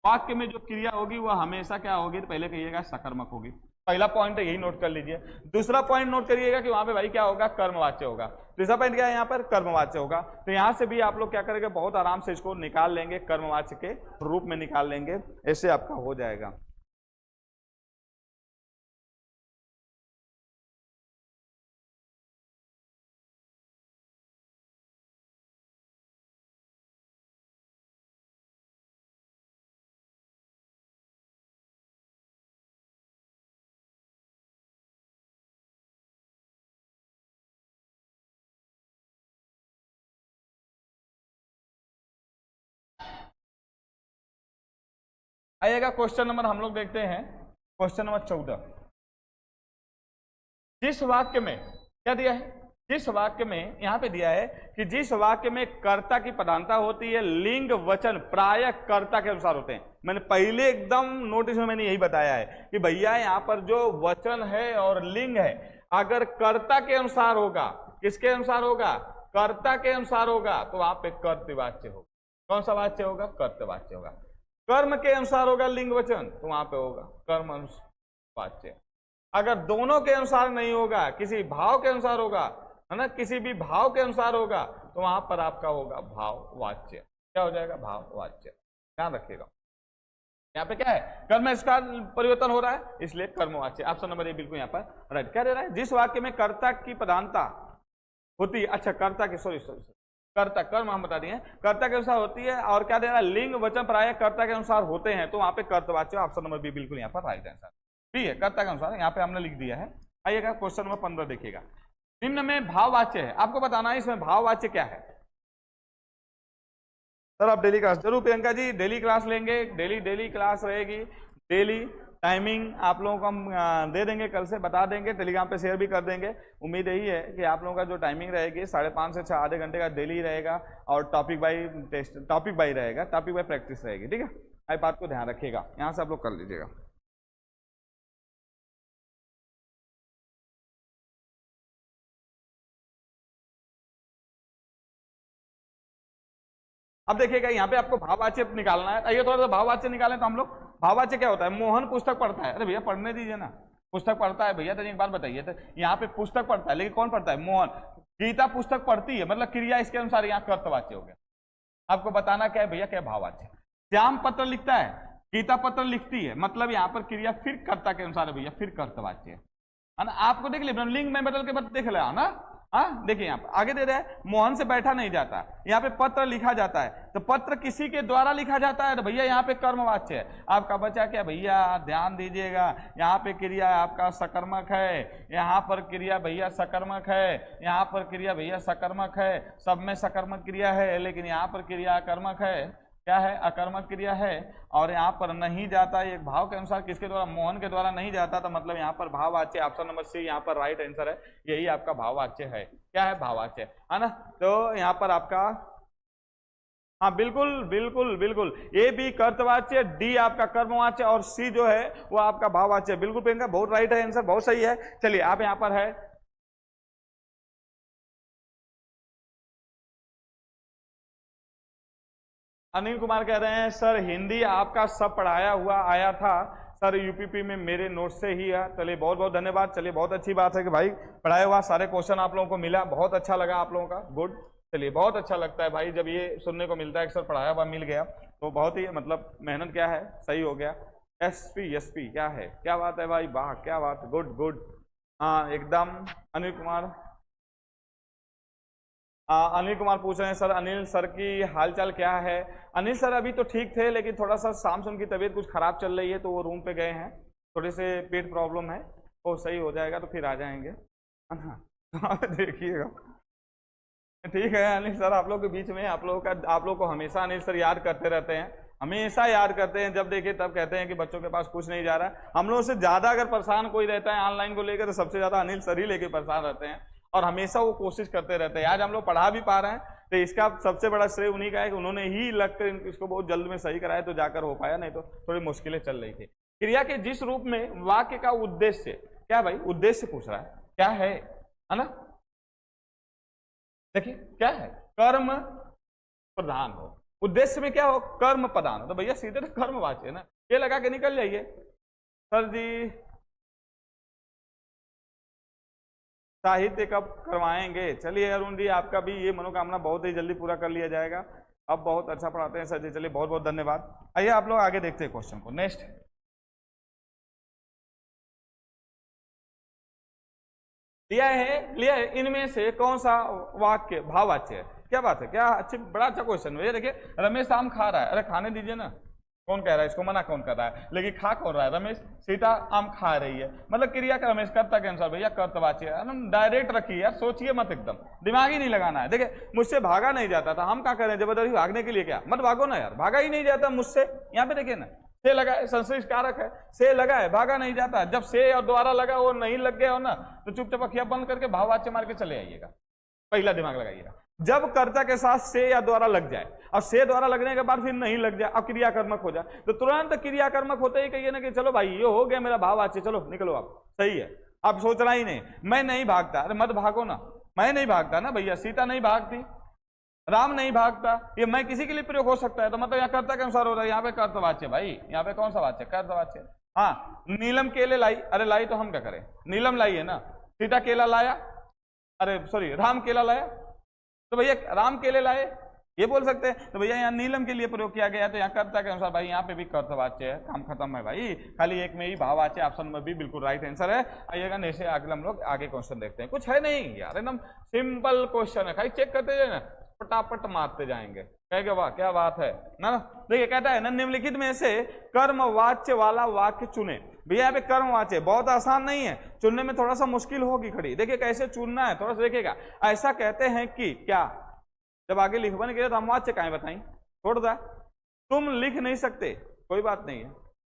वाक्य में जो क्रिया होगी वह हमेशा क्या होगी, तो पहले कहिएगा सकर्मक होगी, पहला पॉइंट है यही नोट कर लीजिए। दूसरा पॉइंट नोट करिएगा कि वहां पे भाई क्या होगा, कर्मवाच्य होगा। तीसरा पॉइंट क्या है, यहाँ पर कर्मवाच्य होगा, तो यहां से भी आप लोग क्या करेंगे, बहुत आराम से इसको निकाल लेंगे, कर्मवाच्य के रूप में निकाल लेंगे, ऐसे आपका हो जाएगा। आइएगा क्वेश्चन नंबर हम लोग देखते हैं, क्वेश्चन नंबर 14। जिस वाक्य में क्या दिया है, जिस वाक्य में यहाँ पे दिया है कि जिस वाक्य में कर्ता की प्रधानता होती है, लिंग वचन प्राय कर्ता के अनुसार होते हैं। मैंने पहले एकदम नोटिस में मैंने यही बताया है कि भैया यहाँ पर जो वचन है और लिंग है अगर कर्ता के अनुसार होगा, किसके अनुसार होगा, कर्ता के अनुसार होगा, तो वहां पे कर्तवाच्य होगा। कौन सा वाच्य होगा, कर्तवाच्य होगा। कर्म के अनुसार होगा लिंग वचन तो वहां पे होगा कर्म अनुवाच्य। अगर दोनों के अनुसार नहीं होगा, किसी भाव के अनुसार होगा, है ना, किसी भी भाव के अनुसार होगा तो वहां पर आपका होगा भाववाच्य। क्या हो जाएगा, भाववाच्य। ध्यान रखिएगा यहाँ पे क्या है, कर्म में इसका परिवर्तन हो रहा है इसलिए कर्मवाच्य। ऑप्शन नंबर ए बिल्कुल यहाँ पर राइट। क्या दे रहा है, जिस वाक्य में कर्ता की प्रधानता होती है, अच्छा कर्ता की सॉरी कर्ता, कर्म हम बता दिए, कर्ता के अनुसार होती है, और क्या दे रहा है, लिंग वचन प्राय कर्ता के अनुसार होते हैं, तो वहां पे कर्तवाच्य। ऑप्शन नंबर बी बिल्कुल यहाँ पर राइट आंसर। ठीक है, कर्ता के अनुसार यहाँ पे हमने लिख दिया है। आइएगा क्वेश्चन नंबर 15 देखिएगा। निम्न में भाववाच्य है, आपको बताना है इसमें भाववाच्य क्या है। सर आप डेली क्लास जरूर, प्रियंका जी डेली क्लास लेंगे, डेली क्लास रहेगी, डेली टाइमिंग आप लोगों को हम दे देंगे, कल से बता देंगे, टेलीग्राम पे शेयर भी कर देंगे। उम्मीद यही है कि आप लोगों का जो टाइमिंग रहेगी 5:30 से 6 आधे घंटे का डेली रहेगा, और topic by test, topic by रहेगा, टॉपिक बाई प्रैक्टिस रहेगी। ठीक है, इस बात को ध्यान रखिएगा, यहाँ से आप लोग कर लीजिएगा। अब देखिएगा यहाँ पे आपको भाववाच्य निकालना है। आइए थोड़ा सा भाववाच्य निकालें तो हम लोग, भाववाच्य क्या होता है, मोहन पुस्तक पढ़ता है, अरे भैया पढ़ने दीजिए ना, पुस्तक पढ़ता है भैया, तो एक बात बताइए, तो यहाँ पे पुस्तक पढ़ता है लेकिन कौन पढ़ता है, मोहन। गीता पुस्तक पढ़ती है, मतलब क्रिया इसके अनुसार यहाँ कर्तवाच्य हो गया। आपको बताना क्या है भैया, क्या भाववाच्य। श्याम पत्र लिखता है, गीता पत्र लिखती है, मतलब यहाँ पर क्रिया फिर कर्ता के अनुसार है भैया, फिर कर्तवाच्य है ना। आपको देख लिया लिंग में बदल के बस देख लिया ना। हाँ देखिए यहाँ पर आगे दे रहा है, मोहन से बैठा नहीं जाता, यहाँ पे पत्र लिखा जाता है, तो पत्र किसी के द्वारा लिखा जाता है, तो भैया यहाँ पे कर्मवाच्य है। आपका बचा क्या भैया, ध्यान दीजिएगा, यहाँ पे क्रिया आपका सकर्मक है, यहाँ पर क्रिया भैया सकर्मक है, यहाँ पर क्रिया भैया सकर्मक है, सब में सकर्मक क्रिया है, लेकिन यहाँ पर क्रिया कर्मक है। क्या है, अकर्मक क्रिया है। और यहाँ पर नहीं जाता, एक भाव के अनुसार किसके द्वारा, मोहन के द्वारा नहीं जाता, तो मतलब यहाँ पर भाववाच्य, ऑप्शन नंबर सी यहाँ पर राइट आंसर है, यही आपका भाववाच्य है। क्या है, भाववाच्य है ना। तो यहाँ पर आपका हाँ बिल्कुल बिल्कुल बिल्कुल, ए बी कर्तवाच्य, डी आपका कर्मवाच्य और सी जो है वो आपका भाववाच्य। बिल्कुल प्रियंका, बहुत राइट है आंसर, बहुत सही है। चलिए आप यहाँ पर है अनिल कुमार कह रहे हैं सर हिंदी आपका सब पढ़ाया हुआ आया था सर यूपीपी में, मेरे नोट से ही है। चलिए बहुत बहुत धन्यवाद। चलिए बहुत अच्छी बात है कि भाई पढ़ाया हुआ सारे क्वेश्चन आप लोगों को मिला, बहुत अच्छा लगा आप लोगों का, गुड। चलिए बहुत अच्छा लगता है भाई जब ये सुनने को मिलता है कि सर पढ़ाया हुआ मिल गया, तो बहुत ही मतलब मेहनत क्या है सही हो गया। एसपी क्या है, क्या बात है भाई, वाह क्या बात, गुड गुड। हाँ एकदम। अनिल कुमार अनिल कुमार पूछ रहे हैं सर अनिल सर की हालचाल क्या है। अनिल सर अभी तो ठीक थे, लेकिन थोड़ा सा शाम से उनकी तबीयत कुछ खराब चल रही है, तो वो रूम पे गए हैं, थोड़े से पेट प्रॉब्लम है, वो सही हो जाएगा तो फिर आ जाएंगे। हाँ देखिएगा। ठीक है अनिल सर, आप लोग के बीच में आप लोग को हमेशा अनिल सर याद करते रहते हैं, हमेशा याद करते हैं, जब देखिए तब कहते हैं कि बच्चों के पास कुछ नहीं जा रहा है। हम लोगों से ज्यादा अगर परेशान कोई रहता है ऑनलाइन को लेकर, तो सबसे ज्यादा अनिल सर ही लेके परेशान रहते हैं, और हमेशा वो कोशिश करते रहते हैं। आज हम लोग पढ़ा भी पा रहे हैं, तो इसका सबसे बड़ा श्रेय उन्हीं का है कि उन्होंने ही लगकर इसको बहुत जल्द में सही कराया, तो जाकर हो पाया, नहीं तो थोड़ी मुश्किलें चल रही थी। क्रिया के जिस रूप में वाक्य का उद्देश्य, क्या भाई उद्देश्य पूछ रहा है, क्या है ना, देखिए क्या है, कर्म प्रधान हो। उद्देश्य में क्या हो, कर्म प्रधान हो, तो भैया सीधे तो कर्मवाच्य है ना, ये लगा के निकल जाइए। सर जी साहित्य कब करवाएंगे। चलिए अरुण जी आपका भी ये मनोकामना बहुत ही जल्दी पूरा कर लिया जाएगा, अब बहुत अच्छा पढ़ाते हैं सर जी। चलिए बहुत बहुत धन्यवाद। आइए आप लोग आगे देखते हैं क्वेश्चन को। नेक्स्ट लिया है इनमें से कौन सा वाक्य भाववाच्य है। क्या बात है, क्या अच्छी, बड़ा अच्छा क्वेश्चन है। देखिए रमेश आम खा रहा है, अरे खाने दीजिए ना, कौन कह रहा है इसको, मना कौन कर रहा है, लेकिन खा कौन रहा है, रमेश। सीता आम खा रही है, मतलब क्रिया का रमेश कर्ता के अनुसार भैया कर्तवाच्य है। डायरेक्ट रखिए यार, सोचिए मत, एकदम दिमाग ही नहीं लगाना है। देखिए मुझसे भागा नहीं जाता था, हम क्या करें जबरदस्ती भागने के लिए, क्या मत भागो ना यार, भागा ही नहीं जाता मुझसे। यहाँ पे देखिए ना, से लगा है, संश्लिष्ट कारक है, से लगा है, भागा नहीं जाता। जब से और द्वारा लगा वो नहीं लग गया हो ना, तो चुपचाप अखियां बंद करके भाववाच्य मार के चले आइएगा, पहला दिमाग लगाइएगा। जब कर्ता के साथ से या द्वारा लग जाए, और से द्वारा लगने के बाद फिर नहीं लग जाए, अब क्रियाकर्मक हो जाए, तो तुरंत क्रियाकर्मक होते ही कहिए ना कि चलो भाई ये हो गया मेरा भाववाच्य, चलो निकलो आप, सही है। आप सोचना ही नहीं मैं नहीं भागता, अरे मत भागो ना, मैं नहीं भागता ना भैया, सीता नहीं भागती, राम नहीं भागता, ये मैं किसी के लिए प्रयोग हो सकता है, तो मतलब यहाँ कर्ता के अनुसार हो रहा है। यहाँ पे कर्तवाच्य भाई, यहाँ पे कौन सा वाच्य, कर्तवाच्य। हाँ नीलम केले लाई, अरे लाई तो हम क्या करें, नीलम लाई है ना, सीता केला लाया, अरे सॉरी राम केला लाया, तो भैया राम केले लाए ये बोल सकते हैं, तो भैया यहाँ नीलम के लिए प्रयोग किया गया, तो यहाँ कर्ता के अनुसार भाई यहाँ पे भी कर्तवाच्य है, काम खत्म है भाई, खाली एक में ही भाववाच्य, ऑप्शन नंबर बी बिल्कुल राइट आंसर है। आइएगा नेक्स्ट अगले हम लोग आगे क्वेश्चन देखते हैं। कुछ है नहीं यार, एकदम सिंपल क्वेश्चन है, खाली चेक करते जाए ना, पटापट मारते जाएंगे, कहेगा वाह क्या बात है ना। देखिए कहता है ना निम्नलिखित में से कर्मवाच्य वाला वाक्य चुने। भैया यहाँ पे कर्मवाच्य बहुत आसान नहीं है, चुनने में थोड़ा सा मुश्किल होगी खड़ी। देखिए कैसे चुनना है, थोड़ा सा देखिएगा। ऐसा कहते हैं कि क्या, जब आगे लिखवाने के लिए तो हम वाच्य कहें बताई, छोड़ दा, तुम लिख नहीं सकते, कोई बात नहीं है,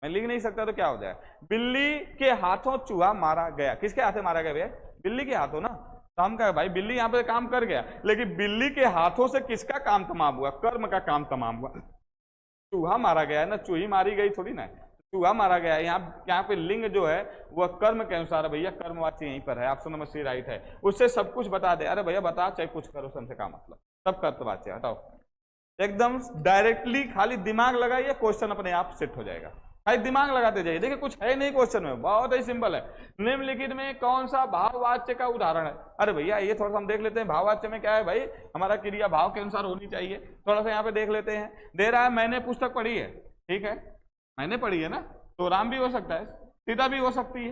मैं लिख नहीं सकता तो क्या हो जाए, बिल्ली के हाथों चूहा मारा गया। किसके हाथे मारा गया भैया, बिल्ली के हाथों ना, तो हम कहे भाई बिल्ली यहाँ पे काम कर गया, लेकिन बिल्ली के हाथों से किसका काम तमाम हुआ, कर्म का काम तमाम हुआ। चूहा मारा गया है ना, चूही मारी गई थोड़ी ना, चूहा मारा गया है। यहाँ पे लिंग जो है वह कर्म के अनुसार है भैया, कर्मवाच्य यहीं पर है, ऑप्शन नंबर सी राइट है। उससे सब कुछ बता दे, अरे भैया बता चाहे कुछ करो, संसे का मतलब सब कर्तवाच्य। हटाओ एकदम डायरेक्टली, खाली दिमाग लगाइए, क्वेश्चन अपने आप सेट हो जाएगा, खाली दिमाग लगाते जाइए। देखिए कुछ है नहीं क्वेश्चन में, बहुत ही सिंपल है। निम्नलिखित में कौन सा भाववाच्य का उदाहरण है। अरे भैया ये थोड़ा सा हम देख लेते हैं, भाववाच्य में क्या है भाई, हमारा क्रिया भाव के अनुसार होनी चाहिए। थोड़ा सा यहाँ पे देख लेते हैं, दे रहा है मैंने पुस्तक पढ़ी है, ठीक है मैंने पढ़ी है ना, तो राम भी हो सकता है, सीता भी हो सकती है,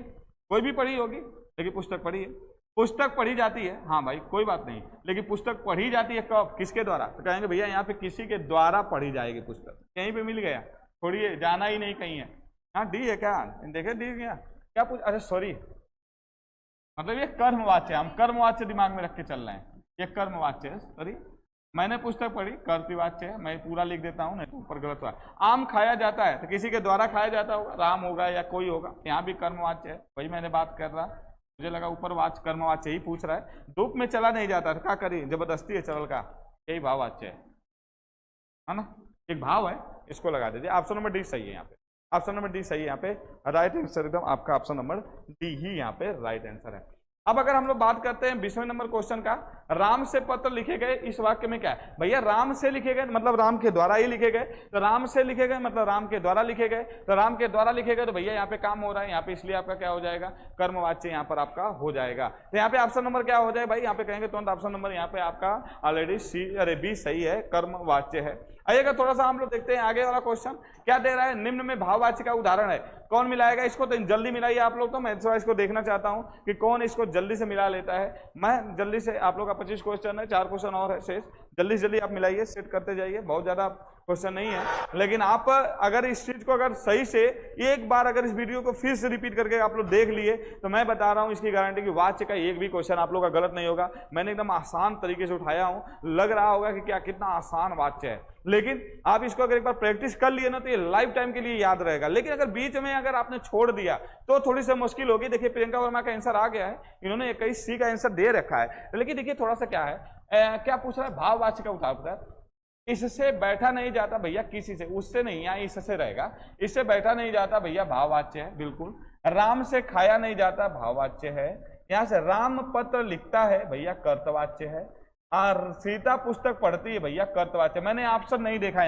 कोई भी पढ़ी होगी, लेकिन पुस्तक पढ़ी है। पुस्तक पढ़ी जाती है, हाँ भाई कोई बात नहीं, लेकिन पुस्तक पढ़ी जाती है कब, किसके द्वारा, तो कहेंगे भैया यहाँ पे किसी के द्वारा पढ़ी जाएगी पुस्तक, कहीं पे मिल गया, छोड़िए जाना ही नहीं कहीं है। हाँ डी है क्या, देखे डी क्या पूछ, अरे सॉरी, मतलब ये कर्मवाच्य, हम कर्मवाच्य दिमाग में रख के चल रहे हैं, ये कर्मवाच्य है, सॉरी मैंने पुस्तक पढ़ी कर्तवाच्य है, मैं पूरा लिख देता हूँ नहीं तो ऊपर गलत हुआ। आम खाया जाता है तो किसी के द्वारा खाया जाता होगा, राम होगा या कोई होगा, यहाँ भी कर्मवाच्य है, वही मैंने बात कर रहा, मुझे लगा ऊपर वाच्य कर्मवाच्य ही पूछ रहा है। धूप में चला नहीं जाता, क्या करिए, जबरदस्ती है चरल का, यही भाववाच्य है ना, एक भाव है, इसको लगा दीजिए। ऑप्शन नंबर डी सही है यहाँ पे, ऑप्शन नंबर डी सही है यहाँ पे, राइट आंसर एकदम आपका ऑप्शन नंबर डी ही यहाँ पे राइट आंसर है। अब अगर हम लोग बात करते हैं 20वें नंबर क्वेश्चन का, राम से पत्र लिखे गए इस वाक्य में क्या है भैया, राम से लिखे गए मतलब राम के द्वारा ही लिखे गए, तो राम से लिखे गए मतलब राम के द्वारा लिखे गए, तो राम के द्वारा लिखे गए तो भैया यहाँ पे काम हो रहा है यहाँ पे, इसलिए आपका क्या हो जाएगा, कर्मवाच्य यहाँ पर आपका हो जाएगा। तो यहाँ पे ऑप्शन नंबर क्या हो जाए भाई, यहाँ पे कहेंगे तुरंत ऑप्शन नंबर यहाँ पे आपका ऑलरेडी सी अरे बी सही है, कर्मवाच्य है। आइएगा थोड़ा सा हम लोग देखते हैं आगे वाला क्वेश्चन क्या दे रहा है, निम्न में भाववाच्य का उदाहरण है, कौन मिलाएगा इसको, तो जल्दी मिलाइए आप लोग, तो मैं थोड़ा इसको देखना चाहता हूं कि कौन इसको जल्दी से मिला लेता है। मैं जल्दी से, आप लोग का 25 क्वेश्चन है, 4 क्वेश्चन और है शेष, जल्दी से जल्दी आप मिलाइए, सेट करते जाइए, बहुत ज्यादा क्वेश्चन नहीं है, लेकिन आप अगर इस चीज को अगर सही से एक बार अगर इस वीडियो को फिर से रिपीट करके आप लोग देख लिए तो मैं बता रहा हूं इसकी गारंटी कि वाच्य का एक भी क्वेश्चन आप लोग का गलत नहीं होगा। मैंने एकदम आसान तरीके से उठाया हूं, लग रहा होगा कि क्या कितना आसान वाच्य है, लेकिन आप इसको अगर एक बार प्रैक्टिस कर लिए ना तो ये लाइफ टाइम के लिए याद रहेगा। लेकिन अगर बीच में अगर आपने छोड़ दिया तो थोड़ी सी मुश्किल होगी। देखिए प्रियंका वर्मा का आंसर आ गया है, इन्होंने 21C का आंसर दे रखा है, लेकिन देखिए थोड़ा सा क्या है, क्या पूछ रहा है, भाववाच्य का उदाहरण, इससे बैठा नहीं जाता भैया किसी से, उससे नहीं, यहाँ इससे रहेगा, इससे बैठा नहीं जाता भैया भाववाच्य है बिल्कुल। राम से खाया नहीं जाता भाववाच्य है, यहाँ से राम पत्र लिखता है भैया कर्तवाच्य है, और सीता पुस्तक पढ़ती है भैया कर्तवाच्य। मैंने ऑप्शन नहीं देखा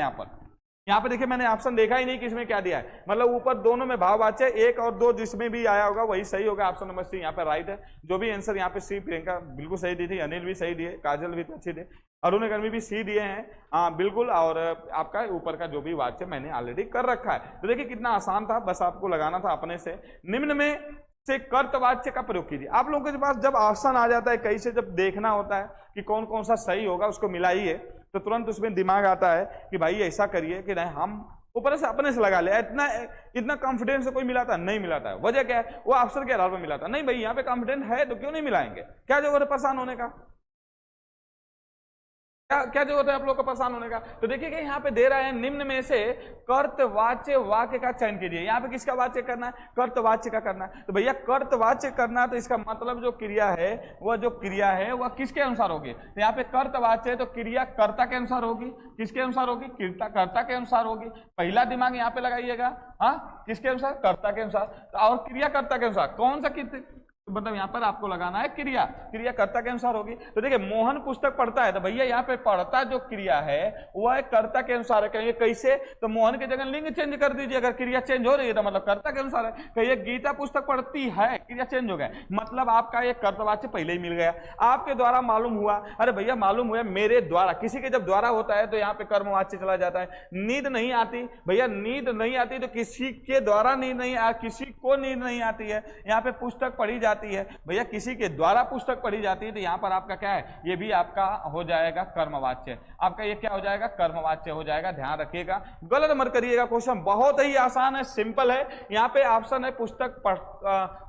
यहाँ पे देखिए, मैंने ऑप्शन देखा ही नहीं कि इसमें क्या दिया है, मतलब ऊपर दोनों में भाववाच्य, 1 और 2 जिसमें भी आया होगा वही सही होगा, ऑप्शन नंबर सी यहाँ पे राइट है। जो भी आंसर यहाँ पे सी, प्रियंका बिल्कुल सही दी थी, अनिल भी सही दिए, काजल भी अच्छी दी, अरुण अकर्मी भी सी दिए हैं, हाँ बिल्कुल, और आपका ऊपर का जो भी वाच्य मैंने ऑलरेडी कर रखा है। तो देखिए कितना आसान था, बस आपको लगाना था अपने से। निम्न में से कर्तवाच्य का प्रयोग कीजिए। आप लोगों के पास जब ऑप्शन आ जाता है कहीं से, जब देखना होता है कि कौन कौन सा सही होगा उसको मिलाइए, तो तुरंत उसमें दिमाग आता है कि भाई ऐसा करिए कि नहीं हम ऊपर से अपने से लगा ले, इतना कॉन्फिडेंस से कोई मिलाता नहीं, मिलाता है, वजह क्या है, वो ऑप्शन के आधार पर मिलाता नहीं। भाई यहाँ पे कॉन्फिडेंस है तो क्यों नहीं मिलाएंगे, क्या जरूरत है परेशान होने का, क्या जरूरत है आप लोग को परेशान होने का। तो देखिए कि यहाँ पे दे रहा है निम्न में से कर्तवाच्य वाक्य का चयन कीजिए। यहाँ पे किसका वाच्य करना है, कर्तवाच्य का करना है। तो भैया कर्तवाच्य करना है तो इसका मतलब जो क्रिया है वह किसके अनुसार होगी, तो यहाँ पे कर्तवाच्य है तो क्रिया कर्ता के अनुसार होगी, किसके अनुसार होगी, कर्ता के अनुसार होगी। पहला दिमाग यहाँ पे लगाइएगा, हाँ किसके अनुसार, कर्ता के अनुसार, और क्रिया कर्ता के अनुसार, कौन सा मतलब यहाँ पर आपको लगाना है क्रिया कर्ता के अनुसार होगी। तो देखिए मोहन पुस्तक पढ़ता है तो भैया यहाँ पे पढ़ता जो क्रिया है वह कर्ता के अनुसार है। कहिए कैसे, तो मोहन की जगह लिंग चेंज कर दीजिए, अगर क्रिया चेंज हो रही है तो मतलब कर्ता के अनुसार है। कहिए गीता पुस्तक पढ़ती है, क्रिया चेंज हो गया, मतलब आपका एक कर्तवाच्य पहले ही मिल गया। आपके द्वारा मालूम हुआ, अरे भैया मालूम हुआ मेरे द्वारा, किसी के जब द्वारा होता है तो यहाँ पे कर्मवाच्य चला जाता है। नींद नहीं आती, भैया नींद नहीं आती तो किसी के द्वारा नींद नहीं, किसी को नींद नहीं आती है, यहाँ पे पुस्तक पढ़ी जाती है, भैया किसी के द्वारा पुस्तक पढ़ी जाती है, तो यहां पर आपका क्या है, ये भी आपका हो जाएगा कर्मवाच्य, आपका ये क्या हो जाएगा, कर्मवाच्य हो जाएगा। ध्यान रखिएगा, गलत मत करिएगा, क्वेश्चन बहुत ही आसान है, सिंपल है। यहाँ पे ऑप्शन है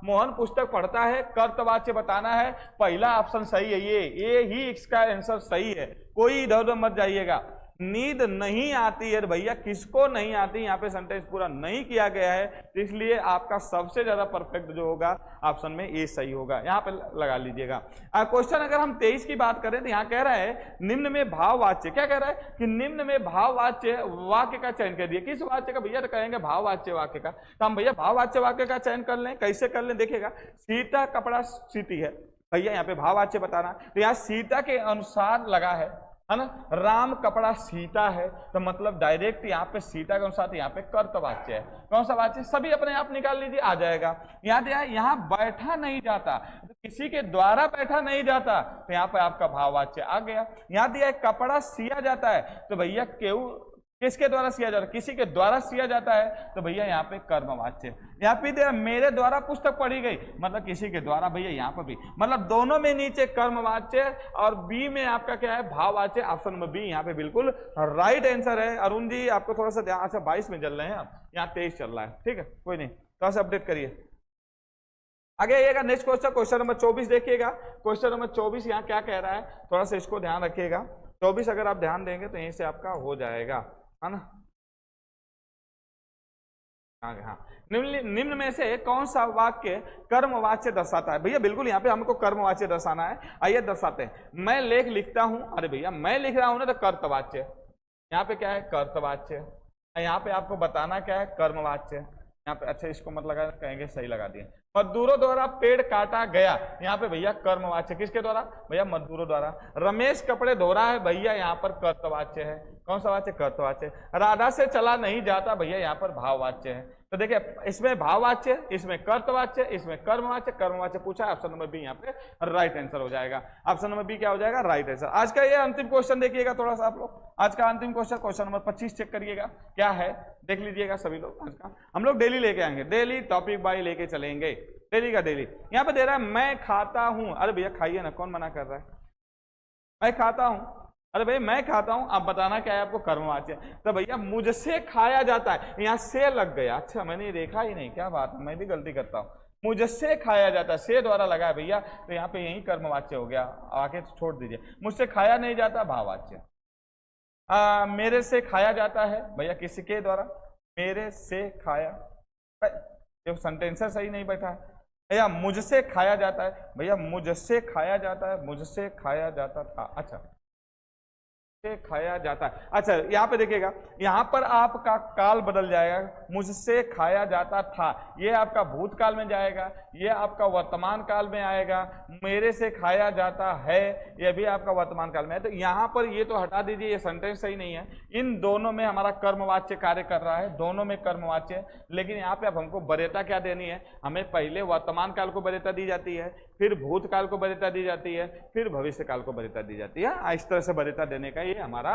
मोहन पुस्तक पढ़ता है, कर्तवाच्य बताना है, पहला ऑप्शन सही है, ये ही इसका आंसर सही है, कोई इधर उधर मत जाइएगा। नींद नहीं आती है भैया, किसको नहीं आती, यहाँ पे सेंटेंस पूरा नहीं किया गया है, तो इसलिए आपका सबसे ज्यादा परफेक्ट जो होगा ऑप्शन में ए सही होगा, यहाँ पे लगा लीजिएगा। क्वेश्चन अगर हम 23 की बात करें तो यहाँ कह रहा है निम्न में भाववाच्य, क्या कह रहा है कि निम्न में भाववाच्य वाक्य का चयन कर दिए। किस वाक्य का भैया, तो कहेंगे भाववाच्य वाक्य का। तो हम भैया भाववाच्य वाक्य का चयन कर लें, कैसे कर लें, देखिएगा सीता कपड़ा सीती है, भैया यहाँ पे भाववाच्य बताना, तो यहाँ सीता के अनुसार लगा है ना, राम कपड़ा सीता है, तो मतलब डायरेक्ट यहाँ पे सीता के अनुसार यहाँ पे कर्तवाच्य है। कौन सा वाच्य, सभी अपने आप निकाल लीजिए, आ जाएगा। यहाँ बैठा नहीं जाता, तो किसी के द्वारा बैठा नहीं जाता, तो यहाँ पे आपका भाववाच्य आ गया। यहाँ दिया है कपड़ा सिया जाता है, तो भैया किसके द्वारा सिया जाता है, किसी के द्वारा सिया जाता है, तो भैया यहाँ पे कर्मवाच्य। यहाँ पे मेरे द्वारा पुस्तक पढ़ी गई, मतलब किसी के द्वारा, भैया यहाँ पर भी मतलब दोनों में नीचे कर्मवाच्य और बी में आपका क्या है, भाववाच्य। ऑप्शन नंबर बी यहाँ पे बिल्कुल राइट आंसर है। अरुण जी आपको थोड़ा सा ध्यान, अच्छा 22 में चल रहे हैं आप, यहाँ 23 चल रहा है, ठीक है कोई नहीं, थोड़ा सा अपडेट करिए। आगे आइएगा, नेक्स्ट क्वेश्चन, क्वेश्चन नंबर 24 देखिएगा। क्वेश्चन नंबर 24 यहाँ क्या कह रहा है, थोड़ा सा इसको ध्यान रखिएगा। 24 अगर आप ध्यान देंगे तो यहीं से आपका हो जाएगा, है ना। हाँ, निम्न में से कौन सा वाक्य कर्मवाच्य दर्शाता है? भैया बिल्कुल यहाँ पे हमको कर्मवाच्य दर्शाना है, आइए दर्शाते हैं। मैं लेख लिखता हूं, अरे भैया मैं लिख रहा हूं ना, तो कर्तवाच्य। यहाँ पे क्या है? कर्तवाच्य। यहाँ पे आपको बताना क्या है? कर्मवाच्य। यहाँ पे अच्छा इसको मत लगा, कहेंगे सही लगा दिए। मजदूरों द्वारा पेड़ काटा गया, यहाँ पे भैया कर्मवाच्य। किसके द्वारा? भैया मजदूरों द्वारा। रमेश कपड़े धो रहा है, भैया यहाँ पर कर्तवाच्य है। कौन सा वाच्य? कर्तवाच्य। राधा से चला नहीं जाता, भैया यहाँ पर भाववाच्य है। तो देखिए इसमें भाववाच्य, इसमें कर्तवाच्य, इसमें कर्मवाच्य, कर्मवाच्य पूछा। ऑप्शन नंबर बी यहाँ पे राइट आंसर हो जाएगा। ऑप्शन नंबर बी क्या हो जाएगा? Right answer. आज का ये अंतिम क्वेश्चन देखिएगा थोड़ा सा आप लोग। आज का अंतिम क्वेश्चन, क्वेश्चन नंबर 25 चेक करिएगा क्या है, देख लीजिएगा सभी लोग। आज का हम लोग डेली लेके आएंगे, डेली टॉपिक बाय लेके चलेंगे, डेली का डेली। यहाँ पे दे रहा है मैं खाता हूं, अरे भैया खाइए ना, कौन मना कर रहा है? मैं खाता हूं, अरे भाई मैं खाता हूं, आप बताना क्या है आपको? कर्मवाच्य। तो भैया मुझसे खाया जाता है, यहाँ से लग गया। अच्छा मैंने देखा ही नहीं, क्या बात है, मैं भी गलती करता हूँ। मुझसे खाया जाता है, से द्वारा लगा है भैया, तो यहाँ पे यही कर्मवाच्य हो गया, आके छोड़ दीजिए। मुझसे खाया नहीं जाता, भाववाच्य। मेरे से खाया जाता है, भैया किसी के द्वारा? मेरे से खाया, ये सेंटेंसर सही नहीं बैठा है। भैया मुझसे खाया जाता है, भैया मुझसे खाया जाता है, मुझसे खाया जाता था। अच्छा खाया जाता है। अच्छा यहाँ पे देखिएगा, यहाँ पर आपका काल बदल जाएगा। मुझसे खाया जाता था, ये आपका भूतकाल में जाएगा, ये आपका वर्तमान काल में आएगा। मेरे से खाया जाता है, ये भी आपका वर्तमान काल में है। तो यहाँ पर ये तो हटा दीजिए, ये सेंटेंस सही नहीं है। इन दोनों में हमारा कर्मवाच्य कार्य कर रहा है, दोनों में कर्मवाच्य। लेकिन यहाँ पे अब हमको वरीयता क्या देनी है? हमें पहले वर्तमान काल को वरीयता दी जाती है, फिर भूतकाल को वरीयता दी जाती है, फिर भविष्य काल को वरीयता दी जाती है। इस तरह से वरीयता देने का ये हमारा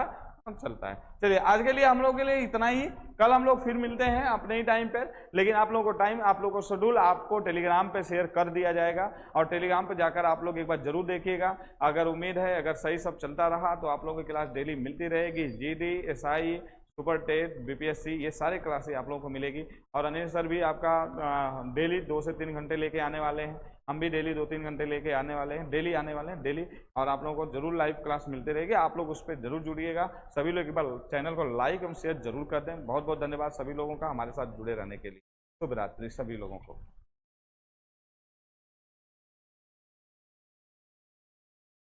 चलता है। चलिए आज के लिए हम लोगों के लिए इतना ही। कल हम लोग फिर मिलते हैं अपने ही टाइम पर, लेकिन आप लोगों को टाइम, आप लोगों को शेड्यूल आपको टेलीग्राम पे शेयर कर दिया जाएगा, और टेलीग्राम पे जाकर आप लोग एक बार जरूर देखिएगा। अगर उम्मीद है अगर सही सब चलता रहा तो आप लोगों की क्लास डेली मिलती रहेगी। GD, SI, super TET, BPSC, ये सारे क्लासेस आप लोगों को मिलेगी। और अनिल सर भी आपका डेली 2 से 3 घंटे लेके आने वाले हैं, हम भी डेली 2-3 घंटे लेके आने वाले हैं, डेली आने वाले हैं डेली। और आप लोगों को जरूर लाइव क्लास मिलते रहेगी, आप लोग उस पर जरूर जुड़िएगा। सभी लोग एक बार चैनल को लाइक एवं शेयर जरूर कर दें। बहुत बहुत धन्यवाद सभी लोगों का हमारे साथ जुड़े रहने के लिए। शुभ रात्रि सभी लोगों को।